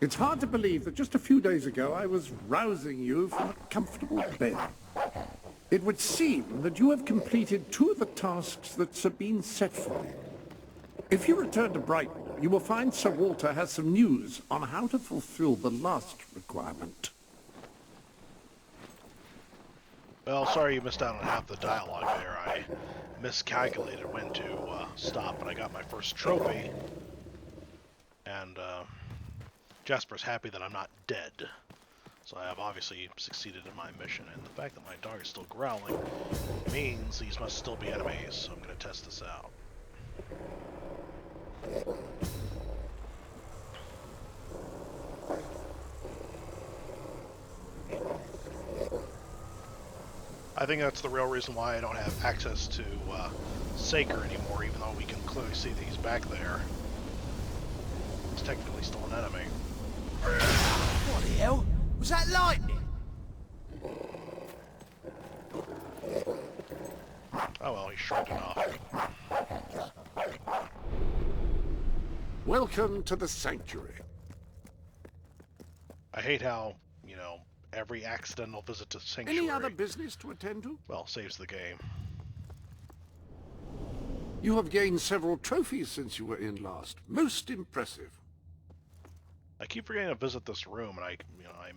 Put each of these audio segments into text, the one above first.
It's hard to believe that just a few days ago I was rousing you from a comfortable bed. It would seem that you have completed two of the tasks that Sabine set for you. If you return to Brighton, you will find Sir Walter has some news on how to fulfill the last requirement. Well, sorry you missed out on half the dialogue there. I miscalculated when to stop, but I got my first trophy. And Jasper's happy that I'm not dead. So I have obviously succeeded in my mission. And the fact that my dog is still growling means these must still be enemies. So I'm going to test this out. I think that's the real reason why I don't have access to Saker anymore, even though we can clearly see that he's back there. He's technically still an enemy. What the hell? Was that lightning? Oh well, he shrugged it off. Welcome to the Sanctuary. I hate how, you know, every accidental visit to Sanctuary... Any other business to attend to? Well, saves the game. You have gained several trophies since you were in last. Most impressive. I keep forgetting to visit this room, and I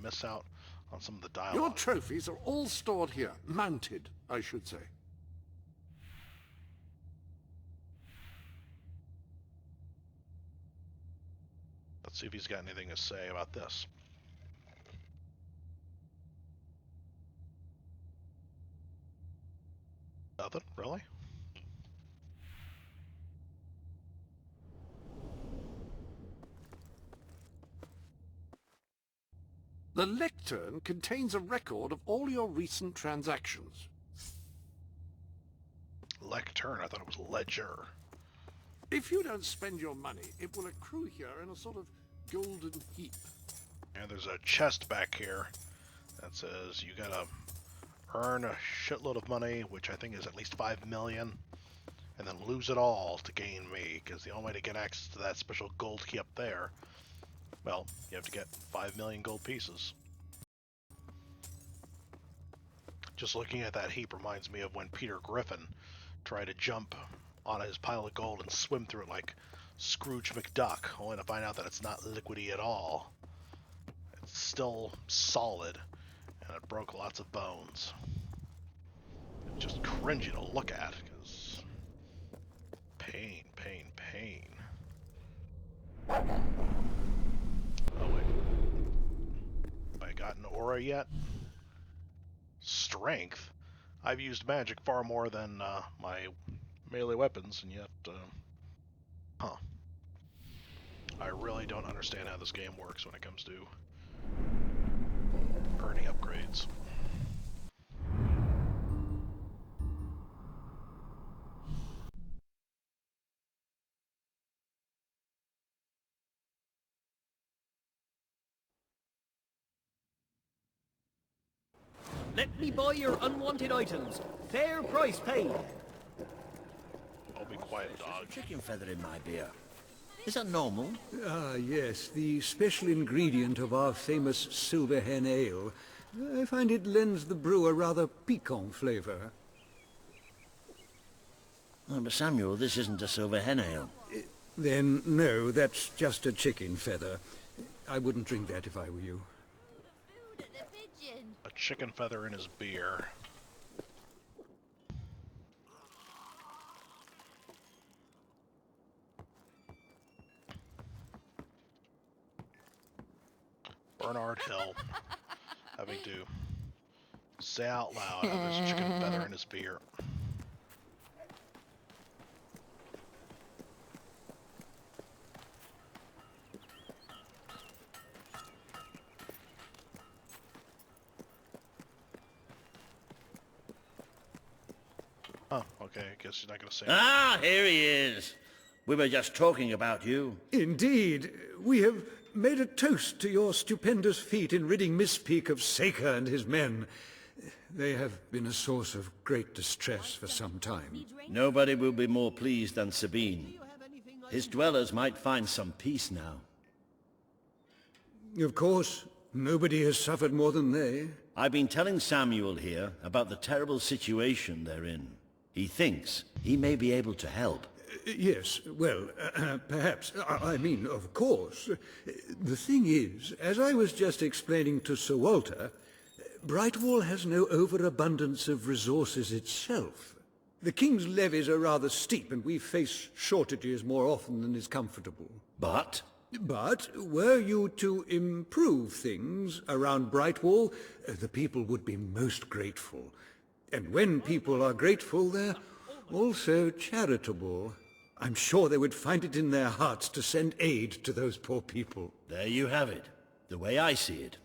miss out on some of the dialogue. Your trophies are all stored here. Mounted, I should say. Let's see if he's got anything to say about this. Nothing? Really? The lectern contains a record of all your recent transactions. Lectern? I thought it was ledger. If you don't spend your money, it will accrue here in a sort of golden heap. And there's a chest back here that says you gotta earn a shitload of money, which I think is at least 5 million, and then lose it all to gain me, because the only way to get access to that special gold key up there, well, you have to get 5 million gold pieces. Just looking at that heap reminds me of when Peter Griffin tried to jump on his pile of gold and swim through it like Scrooge McDuck, only to find out that it's not liquidy at all. It's still solid, and it broke lots of bones. It's just cringy to look at, because pain, pain, pain. Oh wait, have I got an aura yet? Strength? I've used magic far more than my melee weapons, and yet, huh. I really don't understand how this game works when it comes to earning upgrades. Let me buy your unwanted items. Fair price paid. I'll be quiet, dog. Chicken feather in my beer. Is that normal? Ah, yes, the special ingredient of our famous silver hen ale. I find it lends the brew a rather piquant flavor. Oh, but Samuel, this isn't a silver hen ale. Then, no, that's just a chicken feather. I wouldn't drink that if I were you. A chicken feather in his beer. Bernard Hill having to say out loud of his chicken feather in his beer. Oh, okay, I guess you're not gonna say anything. Ah, here he is. We were just talking about you. Indeed, we have made a toast to your stupendous feat in ridding Miss Peak of Saker and his men. They have been a source of great distress for some time. Nobody will be more pleased than Sabine. His dwellers might find some peace now. Of course, nobody has suffered more than they. I've been telling Samuel here about the terrible situation they're in. He thinks he may be able to help. Yes, well, perhaps. I mean, of course. The thing is, as I was just explaining to Sir Walter, Brightwall has no overabundance of resources itself. The King's levies are rather steep, and we face shortages more often than is comfortable. But But were you to improve things around Brightwall, the people would be most grateful. And when people are grateful, they're also charitable. I'm sure they would find it in their hearts to send aid to those poor people. there you have it. The way I see it.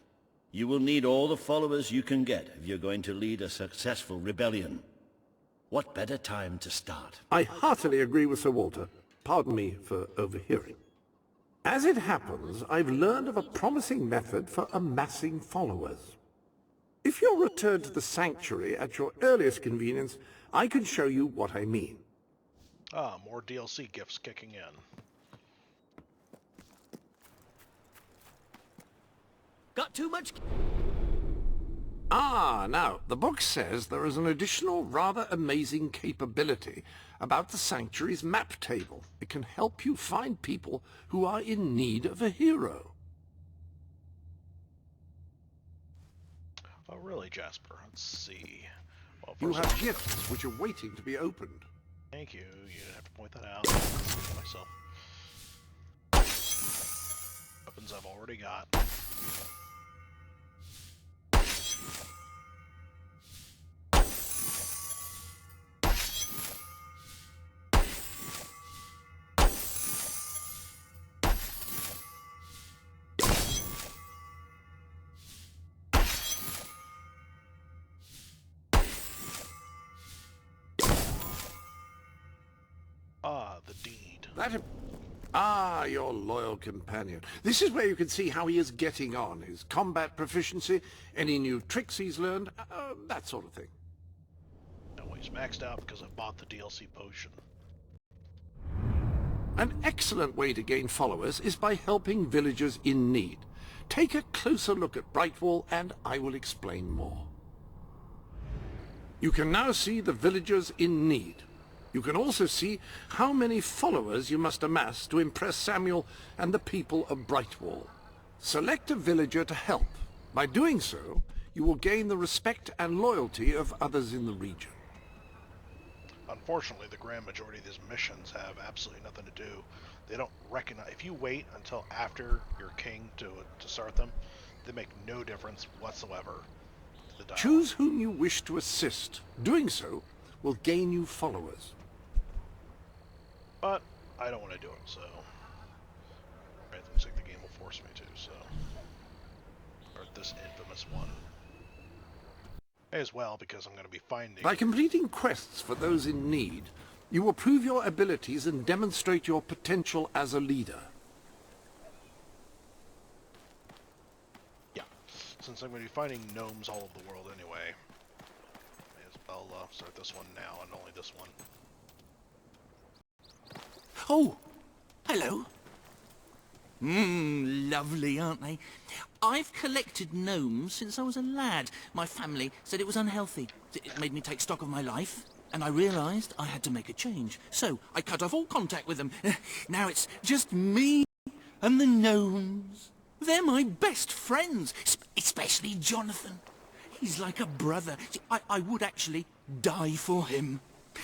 You will need all the followers you can get if you're going to lead a successful rebellion. What better time to start? I heartily agree with Sir Walter. Pardon me for overhearing. As it happens, I've learned of a promising method for amassing followers. If you'll return to the sanctuary at your earliest convenience, I can show you what I mean. Ah, more DLC gifts kicking in. Got too much... Ah, now, the book says there is an additional rather amazing capability about the sanctuary's map table. It can help you find people who are in need of a hero. Oh, really, Jasper? Let's see. Well, You first have gifts which are waiting to be opened. Thank you. You didn't have to point that out. Myself. Weapons I've already got. Ah, the deed. Ah, your loyal companion. This is where you can see how he is getting on, his combat proficiency, any new tricks he's learned, that sort of thing. No, he's maxed out because I bought the DLC potion. An excellent way to gain followers is by helping villagers in need. Take a closer look at Brightwall and I will explain more. You can now see the villagers in need. You can also see how many followers you must amass to impress Samuel and the people of Brightwall. Select a villager to help. By doing so, you will gain the respect and loyalty of others in the region. Unfortunately, the grand majority of these missions have absolutely nothing to do. They don't recognize... If you wait until after you're king to start them, they make no difference whatsoever to the dialogue. Choose whom you wish to assist. Doing so will gain you followers. But I don't want to do it, so... It looks like the game will force me to, so... Or this infamous one. May as well, because I'm going to be finding... By completing quests for those in need, you will prove your abilities and demonstrate your potential as a leader. Yeah. Since I'm going to be finding gnomes all over the world anyway, may as well start this one now, and only this one. Oh, hello. Lovely, aren't they? I've collected gnomes since I was a lad. My family said it was unhealthy. It made me take stock of my life, and I realised I had to make a change. So I cut off all contact with them. Now it's just me and the gnomes. They're my best friends, especially Jonathan. He's like a brother. See, I would actually die for him.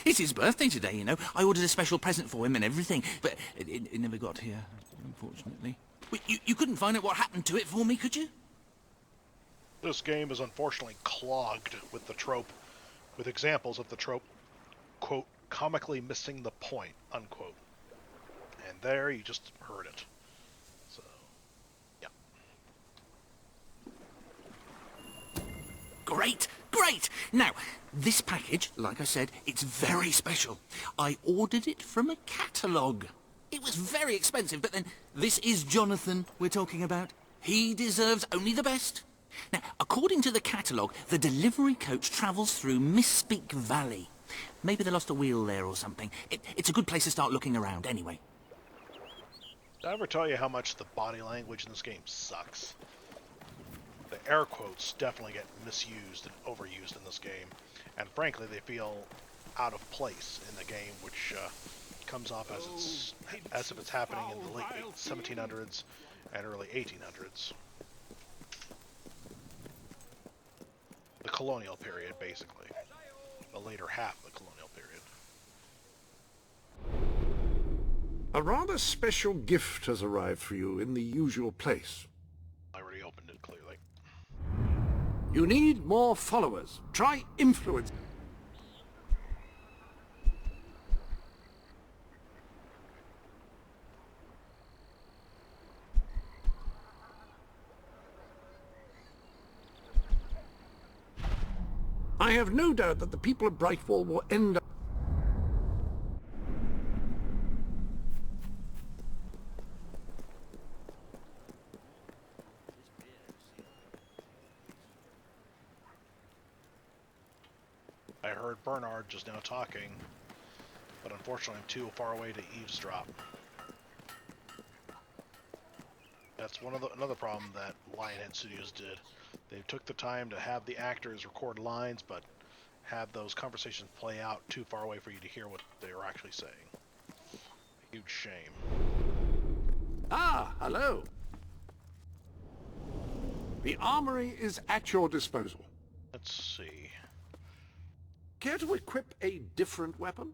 It's his birthday today, you know. I ordered a special present for him and everything, but it never got here, unfortunately. You couldn't find out what happened to it for me, could you? This game is unfortunately clogged with the trope, with examples of the trope, quote, comically missing the point, unquote. And there you just heard it. So, yeah. Great, great! Now, this package, like I said, it's very special. I ordered it from a catalogue. It was very expensive, but then this is Jonathan we're talking about. He deserves only the best. Now, according to the catalogue, the delivery coach travels through Misspeak Valley. Maybe they lost a wheel there or something. It's a good place to start looking around, anyway. Did I ever tell you how much the body language in this game sucks? The air quotes definitely get misused and overused in this game, and frankly, they feel out of place in the game, which comes off as if it's happening in the late 1700s and early 1800s. The colonial period, basically. The later half of the colonial period. A rather special gift has arrived for you in the usual place. I already opened it, clearly. You need more followers. Try influence. I have no doubt that the people of Brightwall will end up... I heard Bernard just now talking, but unfortunately I'm too far away to eavesdrop. That's another problem that Lionhead Studios did. They took the time to have the actors record lines, but have those conversations play out too far away for you to hear what they were actually saying. A huge shame. Ah, hello. The armory is at your disposal. Let's see. Care to equip a different weapon?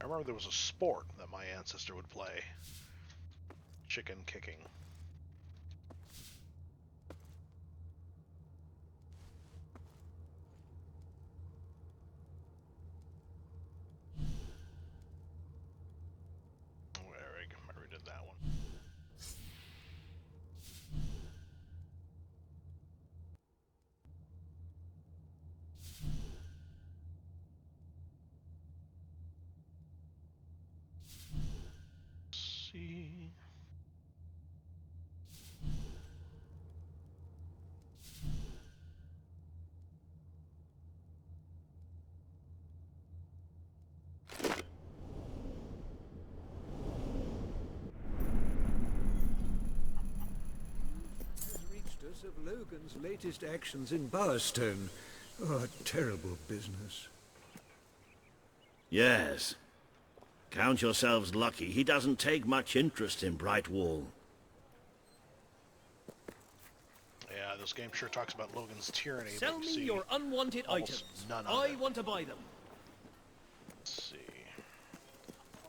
I remember there was a sport that my ancestor would play. Chicken kicking. I already did that one. See. Has reached us of Logan's latest actions in Barstone. Oh, a terrible business. Yes. Count yourselves lucky. He doesn't take much interest in Brightwall. Yeah, this game sure talks about Logan's tyranny. Sell but me see your unwanted almost items. none of I it. want to buy them. Let's see.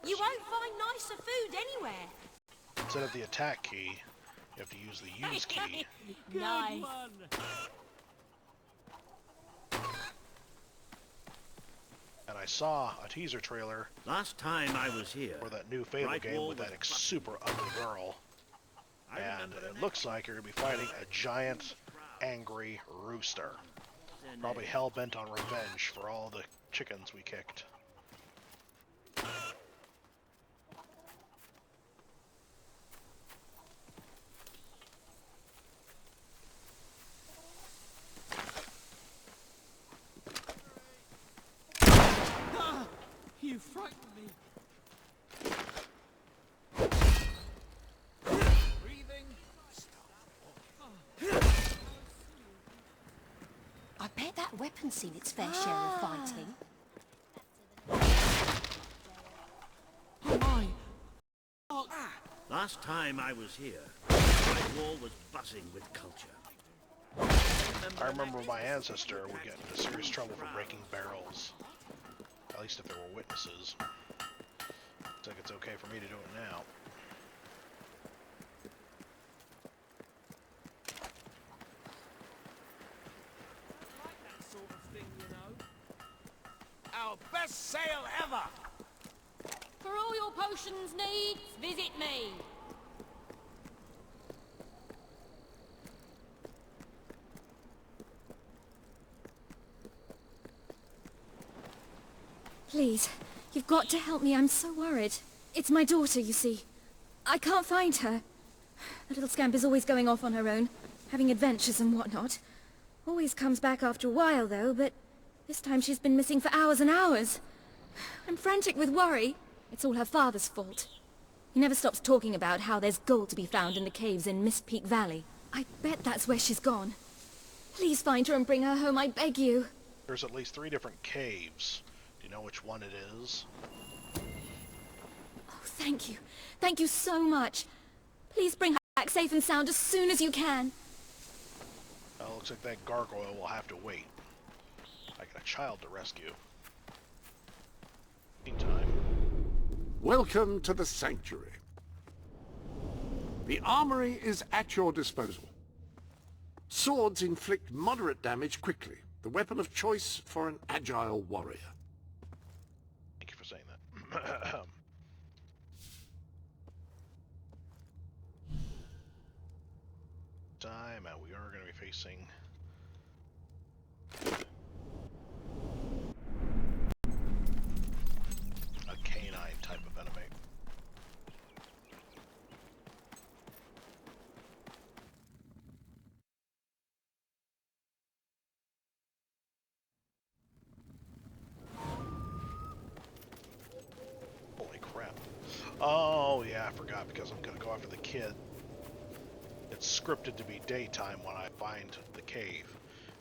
You won't find nicer food anywhere. Instead of the attack key, you have to use the use key. Nice. And I saw a teaser trailer Last time I was here, for that new Fable game Brightwall with was that super ugly girl. I And remember the it looks like you're going to be fighting a giant, angry rooster. Probably hell-bent on revenge for all the chickens we kicked. You frightened me. Breathing. I bet that weapon's seen its fair share of fighting. Oh my. Last time I was here, Brightwall was buzzing with culture. I remember my ancestor would get into serious trouble for breaking barrels. At least if there were witnesses. Looks like it's okay for me to do it now. Like that sort of thing, you know. Our best sale ever. For all your potions needs, visit me. Please, you've got to help me. I'm so worried. It's my daughter, you see. I can't find her. The little scamp is always going off on her own, having adventures and whatnot. Always comes back after a while, though, but This time she's been missing for hours and hours. I'm frantic with worry. It's all her father's fault. He never stops talking about how there's gold to be found in the caves in Mist Peak Valley. I bet that's where she's gone. Please find her and bring her home, I beg you. There's at least 3 different caves. Do you know which one it is? Oh, thank you. Thank you so much. Please bring her back safe and sound as soon as you can. Looks like that gargoyle will have to wait. I got a child to rescue. Meantime. Welcome to the sanctuary. The armory is at your disposal. Swords inflict moderate damage quickly. The weapon of choice for an agile warrior. Thank you for saying that. Time, and we are going to be facing a canine type of enemy. Holy crap. Oh yeah, I forgot, because I'm going to go after the kid. It's scripted to be daytime when I find the cave,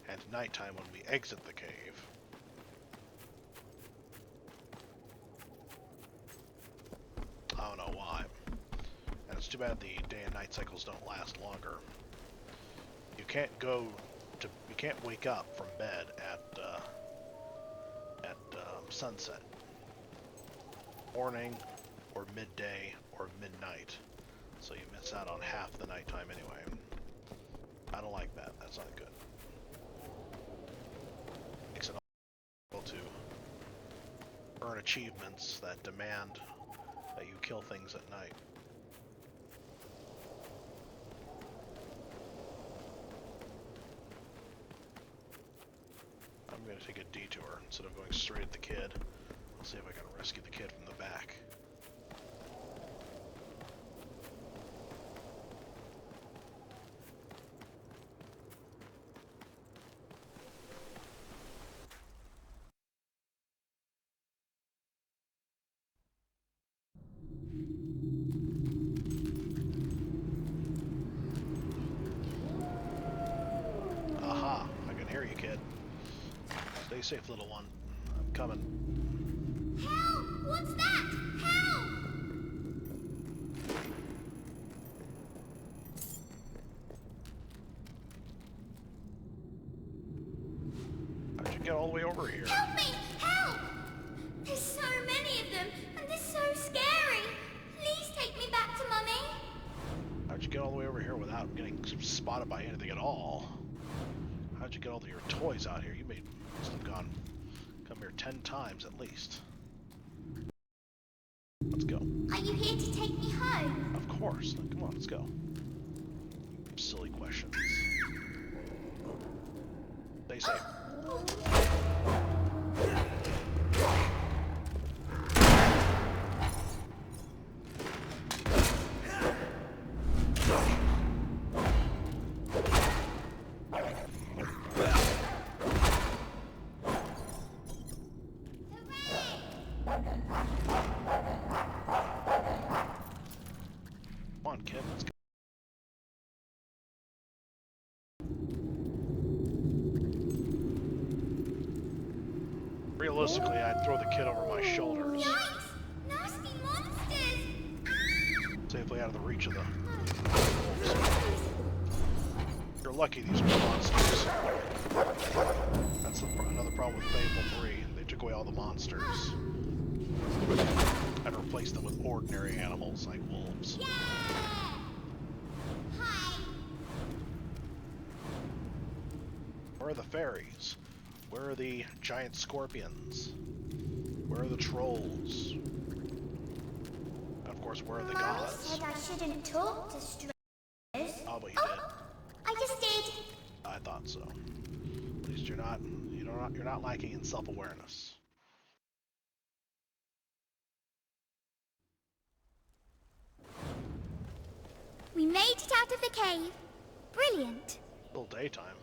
and nighttime when we exit the cave. I don't know why. And it's too bad the day and night cycles don't last longer. You can't wake up from bed at sunset, morning, or midday, or midnight. So you miss out on half the nighttime anyway. I don't like that. That's not good. Makes it able to earn achievements that demand that you kill things at night. I'm going to take a detour instead of going straight at the kid. Let's see if I can rescue the kid from the back. Aha, I can hear you, kid. Stay safe, little one. I'm coming. Help! What's that? Help! How'd you get all the way over here? Help me! Help! There's so many of them, and they're so scary. Please take me back to Mummy. How'd you get all the way over here without getting spotted by anything at all? How'd you get all of your toys out here? You must have come here 10 times at least. Let's go. Are you here to take me home? Of course. Come on, let's go. Silly questions. Stay safe. Come on, kid, let's go. Realistically, I'd throw the kid over my shoulders, Yikes! Nasty monsters! safely out of the reach of the wolves. You're lucky these are monsters. That's another problem with Fable 3. They took away all the monsters and replaced them with ordinary animals like wolves. Yeah! Hi! Where are the fairies? Where are the giant scorpions? Where are the trolls? And of course, where are the Mummy gods? said I shouldn't talk to strangers. Oh, but you did. I just did. I thought so. At least you're not lacking in self-awareness. We made it out of the cave. Brilliant. Still daytime.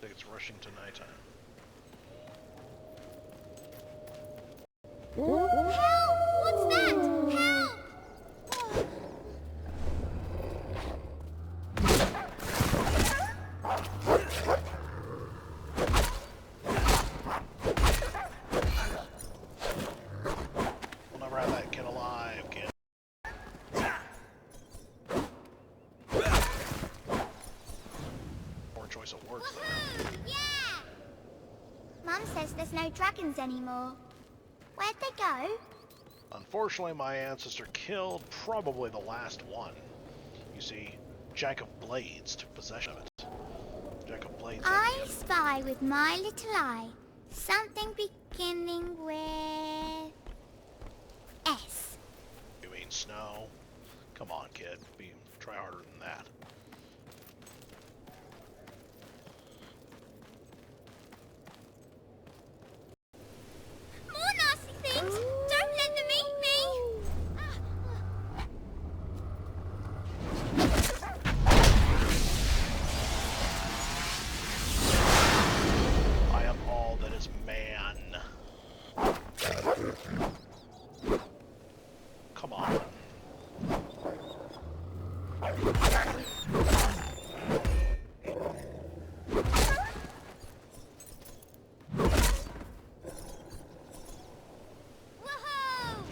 think it's rushing to nighttime. Help! What's that? Help! We'll never have that kid alive, kid. Poor choice of words there. Woohoo! Yeah! Mum says there's no dragons anymore. Where'd they go? Unfortunately, my ancestor killed probably the last one. You see, Jack of Blades took possession of it. Jack of Blades. I spy with my little eye something beginning with S. You mean snow? Come on, kid. Try harder than that. More nasty things! Don't let them eat me! I am all that is man. Come on. Woohoo!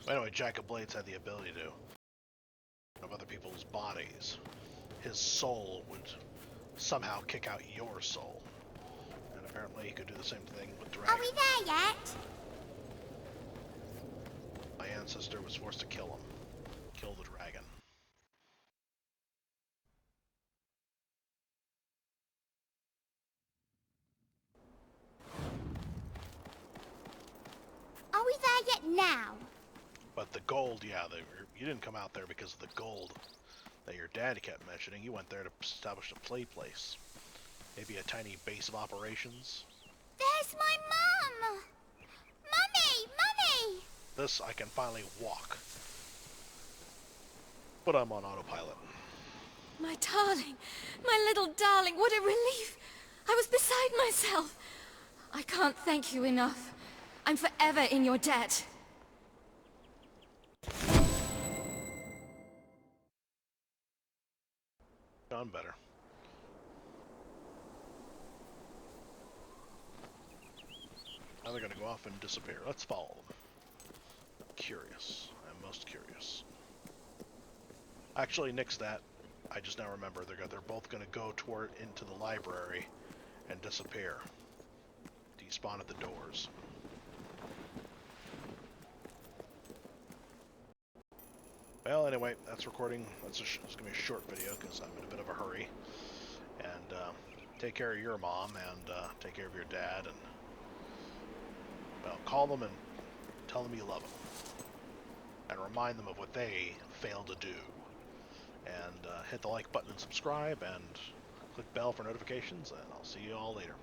Anyway, Jack of Blades had the ability to of other people's bodies. His soul would somehow kick out your soul. And apparently he could do the same thing with Are dragons. we there yet? My ancestor was forced to kill him. Kill the dragon. Are we there yet now? But the gold, yeah, you didn't come out there because of the gold that your dad kept mentioning. You went there to establish a play place. Maybe a tiny base of operations. There's my mum! Mummy! Mummy! This, I can finally walk. But I'm on autopilot. My darling, my little darling, what a relief. I was beside myself. I can't thank you enough. I'm forever in your debt. Done better. Now they're gonna go off and disappear. Let's follow them. I'm curious. I'm most curious. Actually, nix that. I just now remember they're both gonna go toward into the library and disappear. Despawn at the doors. Well, anyway, that's recording. It's gonna be a short video because I'm in a bit of a hurry. And take care of your mom and take care of your dad, and well, call them and tell them you love them, and remind them of what they failed to do. And hit the like button and subscribe, and click bell for notifications. And I'll see you all later.